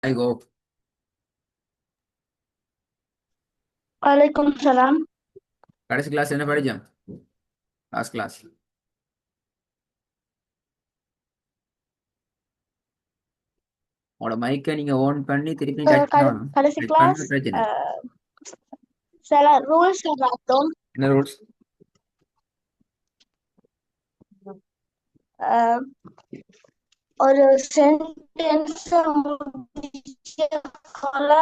I go. वालेकुम सलाम। கடைசி கிளாஸ் என்ன படிச்சோம்? லாஸ்ட் கிளாஸ் உங்களோட மைக்கை நீங்க ஓன் பண்ணி திருப்பி டச் பண்ணணும். கடைசி டச் கிளாஸ் பண்ண பிரச்சனை. சில ரூல்ஸ் பார்த்தோம். என்ன ரூல்ஸ்? அஹ், ஒரு சென்டென்ஸ் முடிக்கக்குள்ள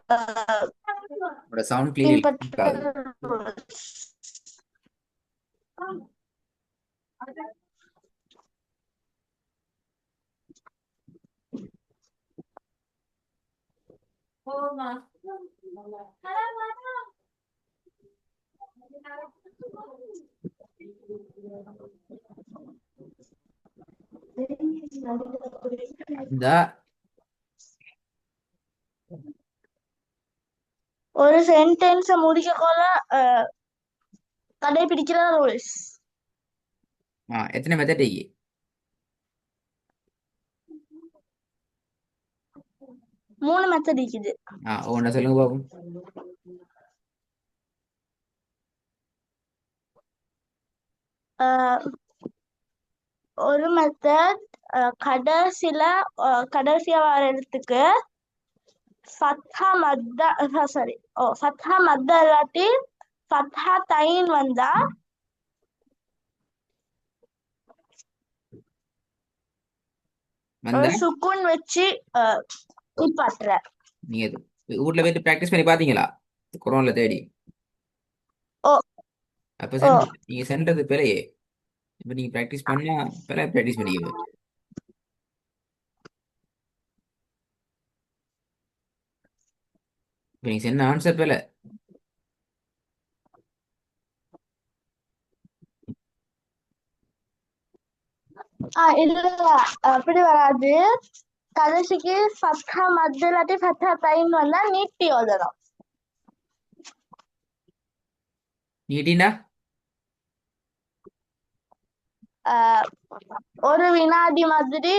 அஹ், உங்களோட சவுண்ட் கிளியர் பின்பற்ற இருக்காது. rules. இந்த ஒரு சென்டென்ஸ் முடிக்கக்குள்ள கடைபிடிக்கிற ரூல்ஸ் எத்தனை மெத்தட்? 3 மெத்தட் இருக்குது. ஒன்றை சொல்லுங்க பாப்போம். அஹ், ஒரு மெத்தட் கடைசியா வர இடத்துக்கு ஃபத்ஹா மத்தா சாரி ஃபத்ஹா மத்தா இல்லாட்டி ஃபத்ஹா தைன் வந்தா ஒரு வந்தா சுக்குன் வச்சு நிப்பாட்டுற. நீங்க வீட்ல போயிட்டு ப்ராக்டிஸ் பண்ணி பாத்தீங்களா? குரான்ல தேடி. ஓ அப்ப ஓ நீங்க சென்றது பிழையே. இப்ப நீங்க ப்ராக்டிஸ் பண்ணா பிழை ப்ராக்டிஸ் பண்ணிக்க. இப்ப நீங்க சென்ன ஆன்சர் பிழை. இல்ல, அப்படி வராது. கடைசிக்கு ஃபத்ஹா மத்து இல்லாட்டி ஃபத்ஹா தைன் வந்தா நீட்டி ஓதணும். நீட்டினா அஹ், ஒரு வினாடி மாதிரி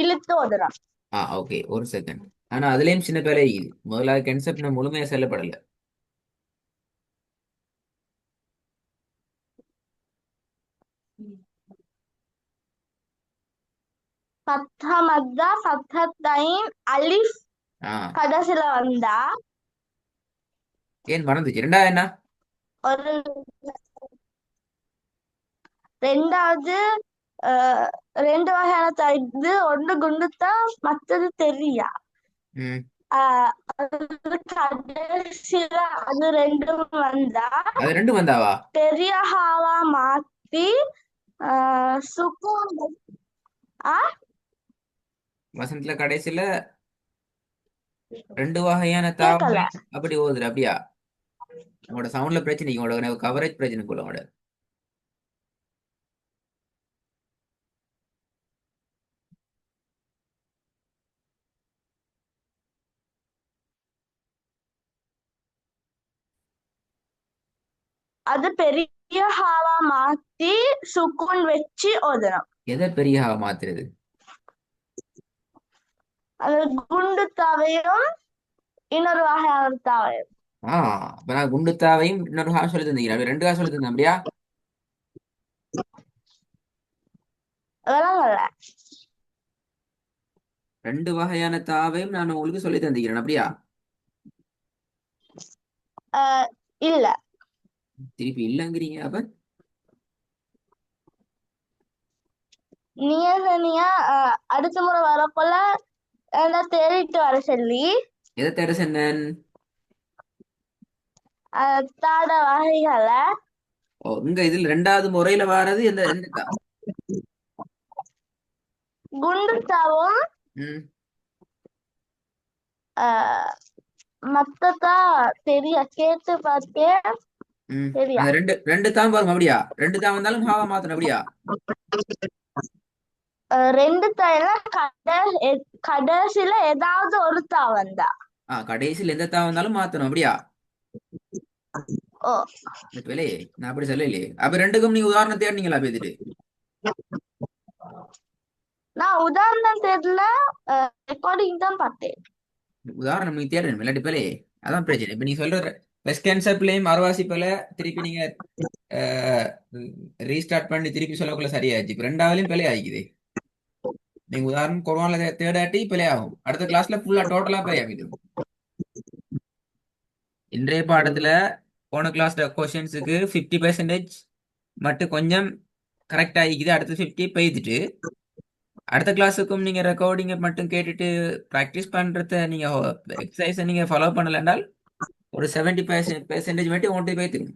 இழுத்து ஓதணும். ஓகே, ஒரு செகண்ட். ஆனா அதுலயும் சின்ன பிழை இருக்குது. முதலாவது கன்செப்ட் முழுமையா சொல்லப்படல. ஃபத்ஹா மத்தா ஃபத்ஹா தைன் அலிஃப் ஆ கடைசில வந்தா ஏன் மறந்துச்சு? ரெண்டாவது என்ன? ஒரு ரெண்டாவது அஹ், ரெண்டு வகையான இது ஒன்று குண்டுத்தா மத்தது தெரியா. ம். அது கடைசியில அது ரெண்டும் வந்தா அது ரெண்டும் வந்தாவா? பெரிய ஹாவா மாத்தி சுக்கூன் ஆ வசனத்துல கடைசியில ரெண்டு வகையான கேக்கல. தாவங்கள் அப்படி ஓதுற அப்படியா? உங்களோட சவுண்ட்ல பிரச்சனை, உங்களோட கவரேஜ் பிரச்சனை போல உங்களோட. அது பெரிய ஹாவா மாத்தி சுக்கூன் வச்சு ஓதணும். எதை பெரிய ஹாவா மாத்துறது? அது குண்டு தாவையும் இன்னொரு வகையான தாவையும் ஆ அப்ப நான் குண்டுத்தாவையும் இன்னொரு ஹா சொல்லி தந்தீங்க, அப்படி ரெண்டு ஹா சொல்லி தந்தேன் அப்படியா? விளங்கல. ரெண்டு வகையான தாவையும் நான் உங்களுக்கு சொல்லி தந்திக்கிறேன் அப்படியா? அஹ், இல்ல, திருப்பி இல்லங்கிறீங்க அப்ப? நீங்க சொன்னீங்க அடுத்த முறை வரப்போல தேடிட்டு வர சொல்லி எதை தேட சொன்னேன்? தாட வகைகளை ஓ, இங்க இதுல ரெண்டாவது முறையில வாரது எந்த எந்த தா? குண்டுத்தாவும் ம். மத்ததா தெரியா கேட்டு பார்த்தேன். ம். தெரியா. அந்த ரெண்டு ரெண்டு தான் பாருங்க அப்படியா? ரெண்டு தான் வந்தாலும் ஹாவா மாத்தணும் அப்படியா? ரெண்டு தைல கடைசியில ஏதாவது ஒரு தா வந்தா. கடைசியில் எந்த தான் வந்தாலும் மாத்தணும் அப்படியா? ஓ இந்த பிள்ளையே நான் அப்படி சொல்லலையே. அப்ப ரெண்டுக்கும் நீங்க உதாரணம் தேடினீங்களா பேத்துட்டு? நான் உதாரணம் தெரியல, ரெக்கார்டிங் தான் பார்த்தேன். உதாரணம் நீ தேடணும் இல்லாட்டி பிள்ளை. அதான் பிரச்சனை. இப்ப நீ சொல்ற வெஸ்ட் கேன்சர் பிள்ளையும் அரைவாசி பிள்ளை திருப்பி நீங்க ரீஸ்டார்ட் பண்ணி திருப்பி சொல்லக்குள்ள சரியாச்சு. இப்ப ரெண்டாவதுலயும் பிள்ளை ஆகிக்குது. நீங்க உதாரணம் கொரோனால தேடாட்டி பிள்ளை ஆகும். அடுத்த கிளாஸ்ல ஃபுல்லா டோட்டலா பிள்ளை ஆகிடும். இன்றைய பாடத்துல போன கிளாஸ்ல கொஸ்டின்ஸுக்கு 50% மட்டும் கொஞ்சம் கரெக்ட் ஆகிக்குது. அடுத்து 50 பெய்துட்டு அடுத்த கிளாஸுக்கும் நீங்க ரெக்கார்டிங்கை மட்டும் கேட்டுட்டு ப்ராக்டிஸ் பண்றத நீங்க எக்ஸசைஸை நீங்க ஃபாலோ பண்ணல என்றால் ஒரு 70% மட்டும் ஒன்றை பேத்துக்கும்.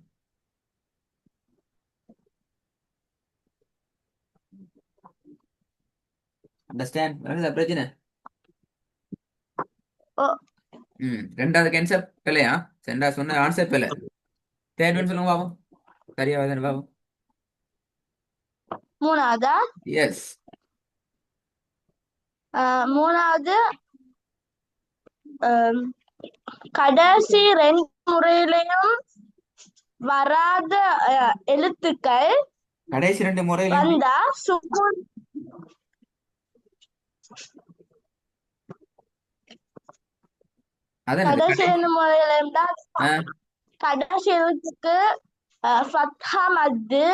அண்டர்ஸ்டாண்ட்? வருதா பிரச்சனை? ஓ, ரெண்டாவது கேன்சர் பிள்ளையா? ரெண்டாவது சொன்ன ஆன்சர் பிள்ளை. தேர்ட் சொல்லுங்க பாப்போம். சரியா வருதான்னு பாப்போம். மூணாவதா? எஸ். மூணாவது அஹ், கடைசி ரெண்டு முறையிலையும் வராத எழுத்துக்கள் கடைசி ரெண்டு முறையில வந்தா சுக்குன். அதான் கடைசி ரெண்டு முறையிலையும் தான் கடைசி எழுத்துக்கு ஃபத்ஹா மத்து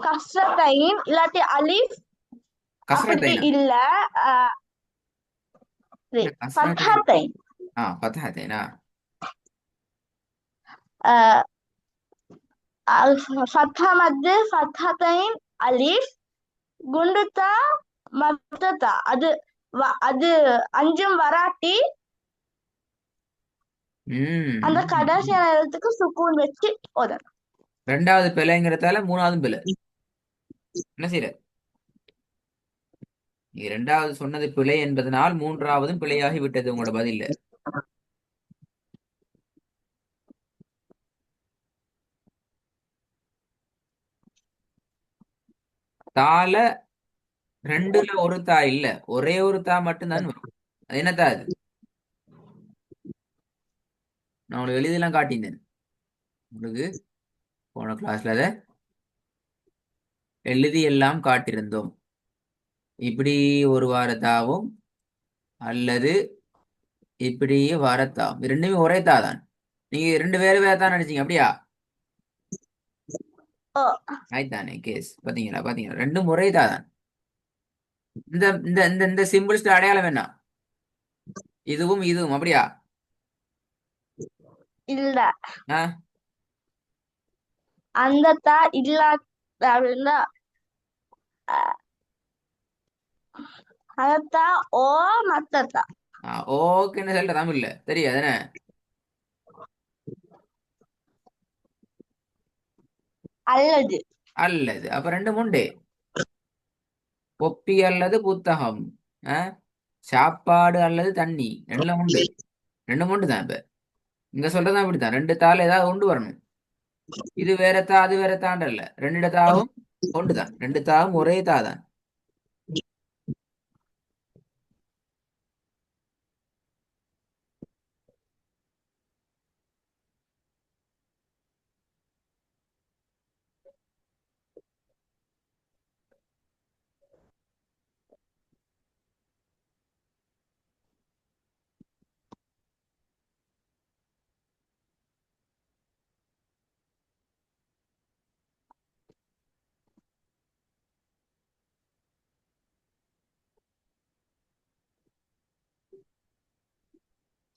கஸ்ரத்தைன் இல்லாட்டி அலிஃப் அப்படி கஸ்ரத்தைனா இல்ல ஃபத்ஹத்தைன். ஃபத்ஹத்தைனா ஃபத்ஹா மத்து ஃபத்ஹத்தைன் அலிஃப் குண்டுத்தா மத்தத்தா அது அஞ்சும் வராட்டி அந்த கடைசி எழுத்துக்கு சுக்கூன் வச்சு ஓதணும். ரெண்டாவது பிள்ளைங்கிறதால மூணாவது பிள்ளை என்ன செய்யற? நீ ரெண்டாவது சொன்னது பிழை என்பதனால் மூன்றாவதும் பிழையாகி விட்டது உங்களோட பதில்ல. தால ரெண்டுல ஒரு தா இல்ல, ஒரே ஒரு தா மட்டும்தான் வரும். அது என்ன தா அது? நான் உங்களுக்கு எழுதியெல்லாம் காட்டியிருந்தேன். உங்களுக்கு போன கிளாஸ்ல அதை எழுதி எல்லாம் காட்டியிருந்தோம். இப்படி ஒரு வாரத்தாவும் அல்லது இப்படி வாரத்தாவும் ரெண்டுமே ஒரே தா தான். நீங்க ரெண்டு வேற வேற தான் நினைச்சீங்க அப்படியா? ஆய்தானே கேஸ். பாத்தீங்களா பாத்தீங்களா, ரெண்டும் ஒரே தா தான். இந்த இந்த இந்த இந்த சிம்பிள்ஸ் அடையாளம் என்ன? இதுவும் இதுவும் அப்படியா? இல்ல, ஆ அந்த தா இல்ல அப்படின்னா அதத்தா ஓ மத்தத்தா. ஓகேன்னு சொல்லிட்ட தமிழ்ல தெரியாதுன்னு. அல்லது அல்லது அப்ப ரெண்டு உண்டு. பொப்பி அல்லது புத்தகம், சாப்பாடு அல்லது தண்ணி, ரெண்டுல உண்டு. ரெண்டு உண்டு தான். இப்ப இங்க சொல்றதா அப்படித்தான். ரெண்டு தாள் ஏதாவது கொண்டு வரணும். இது வேற தா அது வேற தாண்டல்ல, ரெண்டு தாவும் கொண்டுதான். ரெண்டு தாவும் ஒரே தா தான்.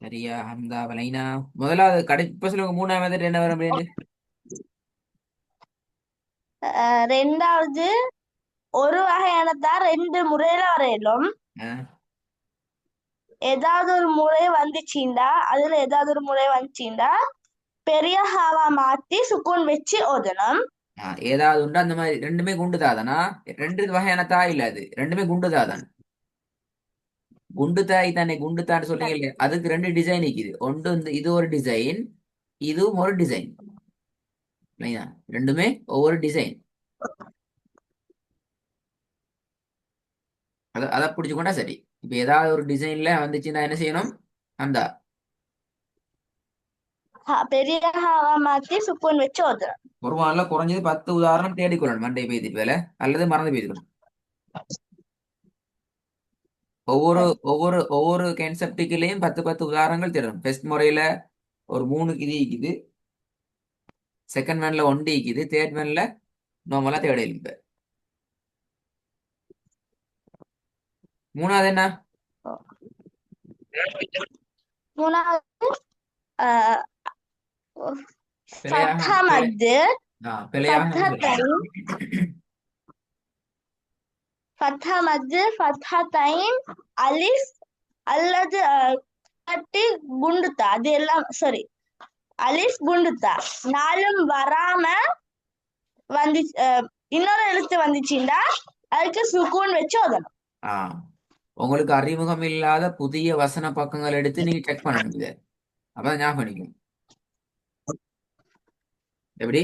சரியா ஹம்தா வலைனா? முதலாவது கடை இப்ப சொல்லுங்க, மூணாவது என்ன வரும் அப்படின்னு. ரெண்டாவது ஒரு வகையானதா ரெண்டு முறையில வரையிலும் ஏதாவது ஒரு முறை வந்துச்சுண்டா, அதுல ஏதாவது ஒரு முறை வந்துச்சுண்டா பெரிய ஹாவா மாத்தி சுக்கூன் வச்சு ஓதணும். ஏதாவது உண்டு அந்த மாதிரி. ரெண்டுமே குண்டு தாதானா? ரெண்டு வகையான தா இல்ல, அது ரெண்டுமே குண்டு தாதான். குண்டு தாய் தானே, குண்டு தான்னு சொல்றீங்க இல்லையா? அதுக்கு ரெண்டு டிசைன் இருக்குது. ஒன்று இது ஒரு டிசைன், இதுவும் ஒரு டிசைன். ரெண்டுமே ஒவ்வொரு டிசைன். அதை பிடிச்சுக்கொண்டா சரி. இப்ப ஏதாவது ஒரு டிசைன்ல வந்துச்சுன்னா என்ன செய்யணும்? அந்த பெரிய ஹாவா மாத்தி சுக்கூன் வச்சு ஓதணும். ஒரு நாள்ல குறைஞ்சது 10 உதாரணம் தேடிக்கொள்ளணும். மண்டை பேத்திட்டு வேலை அல்லது மறந்து பேசிக்கணும். ஒவ்வொரு சரி ஒவ்வொரு ஒவ்வொரு கான்செப்டுக்குள்ளேயும் 10 உதாரணங்கள் தரும். ஃபர்ஸ்ட் முறையில ஒரு 3 இது இருக்குது, செகண்ட் ஒன்ல 1 இருக்குது, தேர்ட் ஒன்ல நார்மலா தேர்ட் எலும்பு. மூணாவது என்ன? மூணாவது அஹ், பிழையாக ஃபத்தா பிழை மத்து பிழையாக ஃபத்தத்தைன் ஃபத்தா மத்து ஃபத்தத்தைன் அலிஃப் அல்லது கட்டி குண்டுத்தா அது எல்லாம் சாரி அலிஃப் குண்டுத்தா நாலும் வராம வந்து இன்னொரு எழுத்து வந்துச்சுண்டா அதுக்கு சுக்கூன் வச்சு ஓதணும். ஆ உங்களுக்கு அறிமுகம் இல்லாத புதிய வசன பக்கங்கள் எடுத்து நீங்க செக் பண்ணணும் இதை. அப்பதான் ஞாபகம் பண்ணிக்கும். எப்படி?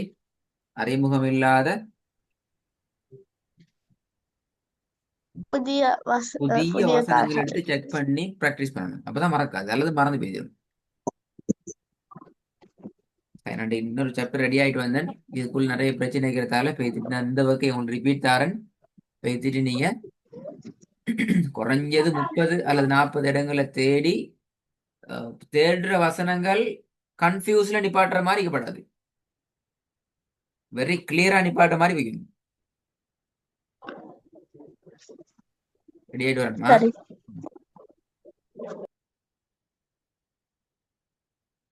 அறிமுகம் இல்லாத புதிய புதிய புதிய வசனங்கள் கால்கள். எடுத்து செக் பண்ணி ப்ராக்டிஸ் பண்ணணும். அப்பதான் மறக்காது, அல்லது மறந்து போயிடும். என்னோட இன்னொரு சாப்டர் ரெடி ஆயிட்டு வந்தேன். இதுக்குள்ள நிறைய பிரச்சனை இருக்கிறதால பேசிட்டு நான் இந்த வகை ஒன்று ரிப்பீட் தாரேன். பேசிட்டு நீங்க குறைஞ்சது 30 அல்லது 40 இடங்களை தேடி தேடுற வசனங்கள் கன்ஃபியூஸ்ல நிப்பாட்டுற மாதிரி இருக்கப்படாது, வெரி கிளியரா நிப்பாட்டுற மாதிரி வைக்கணும். ரெடி ஆயிட்டு வரணுமா? சரி